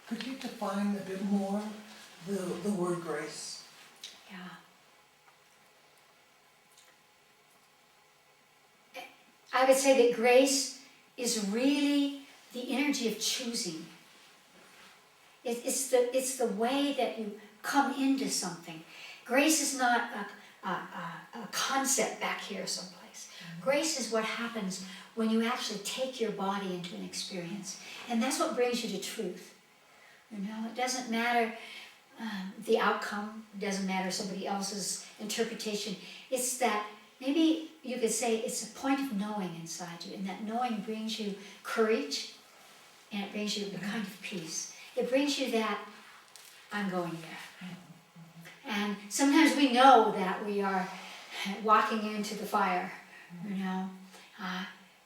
Could you define a bit more the word grace? Yeah. I would say that grace is really the energy of choosing. It's the way that you come into something. Grace is not a concept back here someplace. Grace is what happens when you actually take your body into an experience. And that's what brings you to truth. You know, it doesn't matter the outcome, it doesn't matter somebody else's interpretation. It's that, maybe you could say it's a point of knowing inside you, and that knowing brings you courage, and it brings you a kind of peace. It brings you that, I'm going there. And sometimes we know that we are walking into the fire, you know.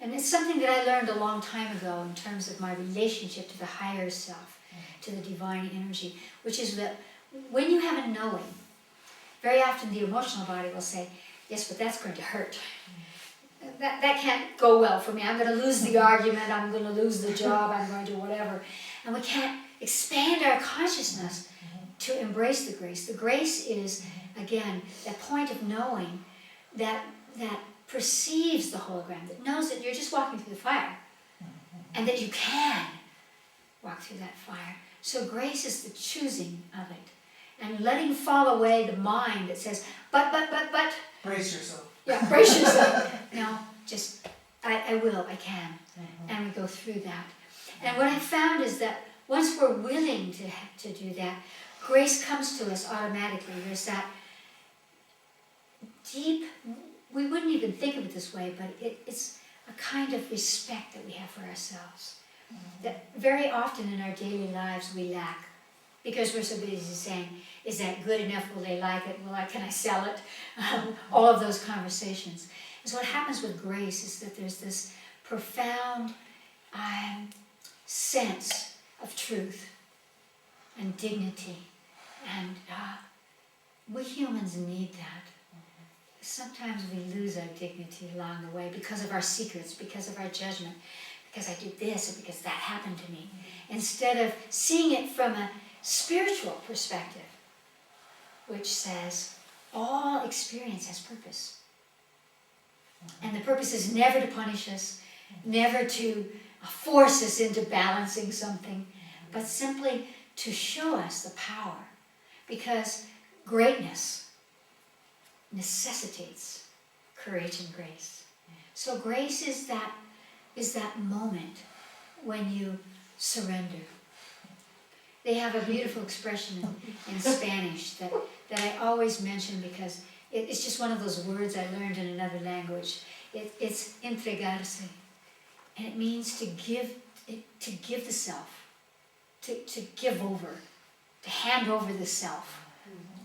And it's something that I learned a long time ago in terms of my relationship to the higher self, to the divine energy, which is that when you have a knowing, very often the emotional body will say, yes, but that's going to hurt. That can't go well for me. I'm going to lose the argument, I'm going to lose the job, I'm going to whatever. And we can't expand our consciousness to embrace the grace. The grace is, again, that point of knowing that perceives the hologram, that knows that you're just walking through the fire, and that you can walk through that fire. So grace is the choosing of it, and letting fall away the mind that says, but. Brace yourself. Yeah, brace yourself. No, just, I will, I can. And we go through that. And what I found is that once we're willing to do that, grace comes to us automatically. There's that deep, we wouldn't even think of it this way, but it's a kind of respect that we have for ourselves. That very often in our daily lives we lack, because we're so busy saying, is that good enough? Will they like it? Can I sell it? All of those conversations. And so what happens with grace is that there's this profound sense of truth and dignity. And we humans need that. Sometimes we lose our dignity along the way because of our secrets, because of our judgment, because I did this or because that happened to me. Instead of seeing it from a spiritual perspective, which says all experience has purpose. And the purpose is never to punish us, never to force us into balancing something, but simply to show us the power. Because greatness necessitates courage and grace. So grace is that moment when you surrender. They have a beautiful expression in Spanish that I always mention because it's just one of those words I learned in another language. It's entregarse. And it means to give the self, to give over, to hand over the self,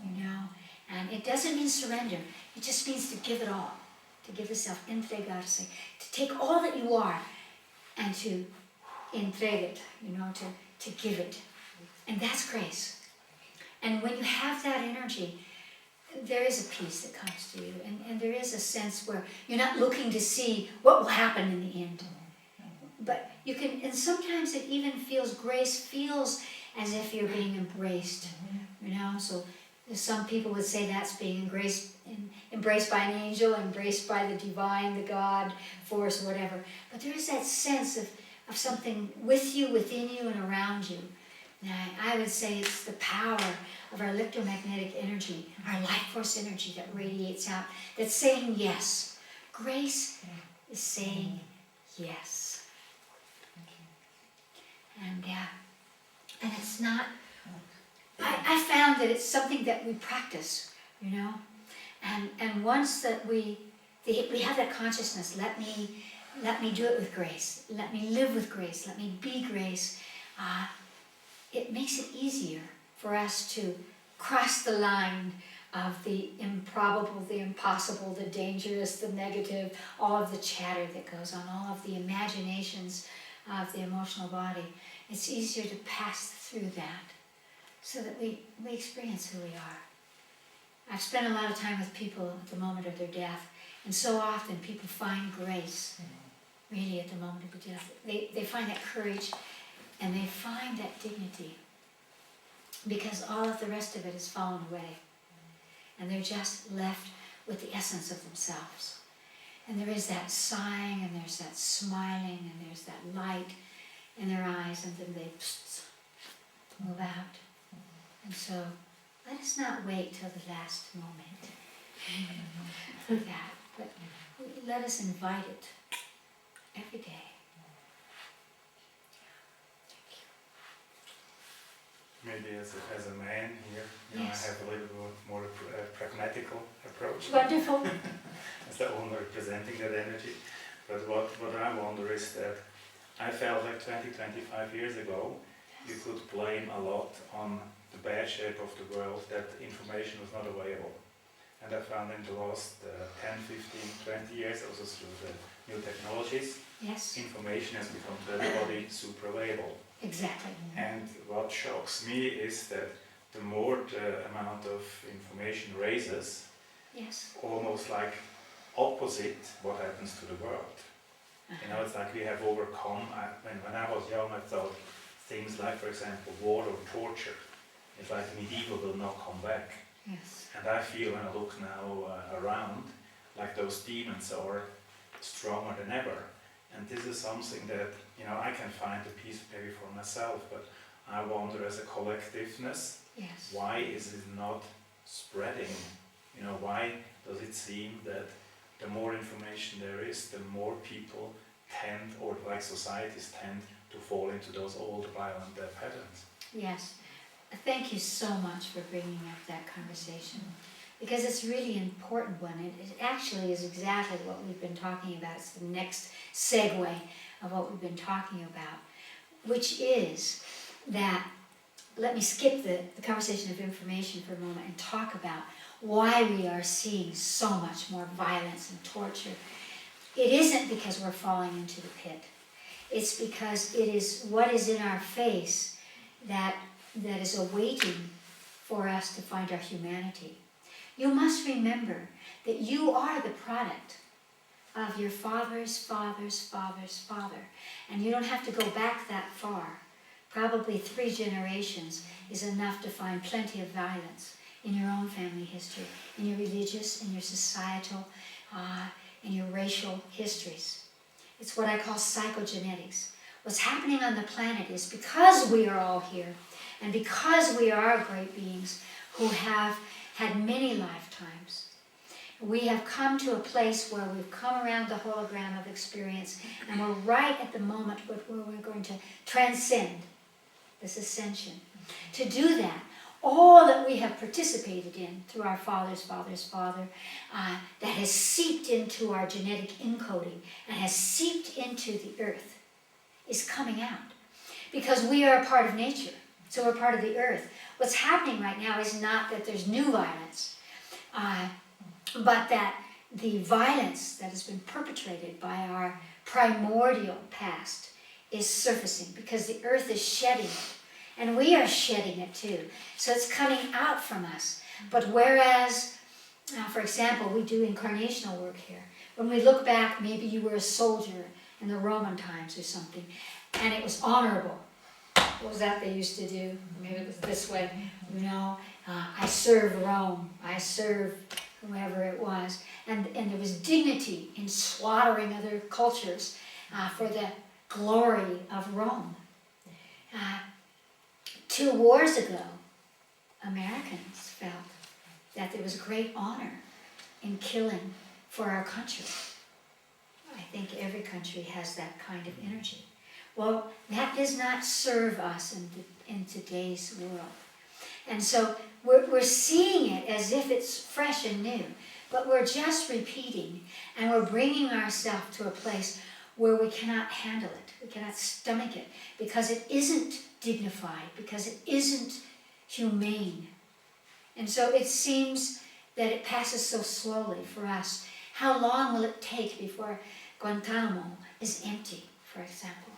you know. And it doesn't mean surrender. It just means to give it all, to give the self, entregarse, to take all that you are and to entreg it, you know, to give it. And that's grace. And when you have that energy, there is a peace that comes to you. And there is a sense where you're not looking to see what will happen in the end. But you can, and sometimes it even grace feels as if you're being embraced, you know. So some people would say that's being embraced by an angel, embraced by the divine, the God, force, whatever. But there is that sense of something with you, within you, and around you. Now, I would say it's the power of our electromagnetic energy, our life force energy that radiates out, that's saying yes. Grace is saying yes. And it's not, I found that it's something that we practice, you know. And once that we have that consciousness, let me do it with grace, let me live with grace, let me be grace, it makes it easier for us to cross the line of the improbable, the impossible, the dangerous, the negative, all of the chatter that goes on, all of the imaginations of the emotional body. It's easier to pass through that so that we experience who we are. I've spent a lot of time with people at the moment of their death, and so often people find grace really at the moment of the death. They find that courage and they find that dignity because all of the rest of it has fallen away. And they're just left with the essence of themselves. And there is that sighing, and there's that smiling, and there's that light in their eyes, and then they move out. And so, let us not wait till the last moment for that, but let us invite it every day. Maybe as a man here, Yes. I have a little bit more pragmatical approach. Wonderful. As the one representing that energy. But what I wonder is that I felt like 20-25 years ago, you could blame a lot on the bad shape of the world, that information was not available. And I found in the last 10, 15, 20 years, also through the new technologies, Yes, information has become to everybody super available. exactly. And what shocks me is that the more the amount of information raises, Yes. almost like opposite what happens to the world. You know, it's like we have overcome, when I was young I thought things like, for example, war or torture, it's like medieval will not come back. Yes. And I feel when I look now around, like those demons are stronger than ever. And this is something that, I can find a peace maybe for myself, but I wonder as a collectiveness, Yes. why is it not spreading? Why does it seem that the more information there is, the more people tend, or like societies tend, to fall into those old violent patterns? Yes. Thank you so much for bringing up that conversation, because it's really an important one. It actually is exactly what we've been talking about. It's the next segue of what we've been talking about, which is that, let me skip the conversation of information for a moment and talk about why we are seeing so much more violence and torture. It isn't because we're falling into the pit. It's because it is what is in our face that is awaiting for us to find our humanity. You must remember that you are the product of your father's father's father's father. And you don't have to go back that far. Probably 3 generations is enough to find plenty of violence in your own family history, in your religious, in your societal, in your racial histories. It's what I call psychogenetics. What's happening on the planet is because we are all here, and because we are great beings who have had many lifetimes, we have come to a place where we've come around the hologram of experience, and we're right at the moment where we're going to transcend this ascension. To do that, all that we have participated in through our father's father's father, that has seeped into our genetic encoding and has seeped into the earth, is coming out. Because we are a part of nature, so we're part of the earth. What's happening right now is not that there's new violence, but that the violence that has been perpetrated by our primordial past is surfacing because the earth is shedding it. And we are shedding it too. So it's coming out from us. But whereas, for example, we do incarnational work here. When we look back, maybe you were a soldier in the Roman times or something, and it was honorable. What was that they used to do? Maybe it was this way, I serve Rome, I serve whoever it was. And there was dignity in slaughtering other cultures for the glory of Rome. 2 wars ago, Americans felt that there was great honor in killing for our country. I think every country has that kind of energy. Well, that does not serve us in today's world. And so we're seeing it as if it's fresh and new, but we're just repeating, and we're bringing ourselves to a place where we cannot handle it, we cannot stomach it, because it isn't dignified, because it isn't humane. And so it seems that it passes so slowly for us. How long will it take before Guantanamo is empty, for example?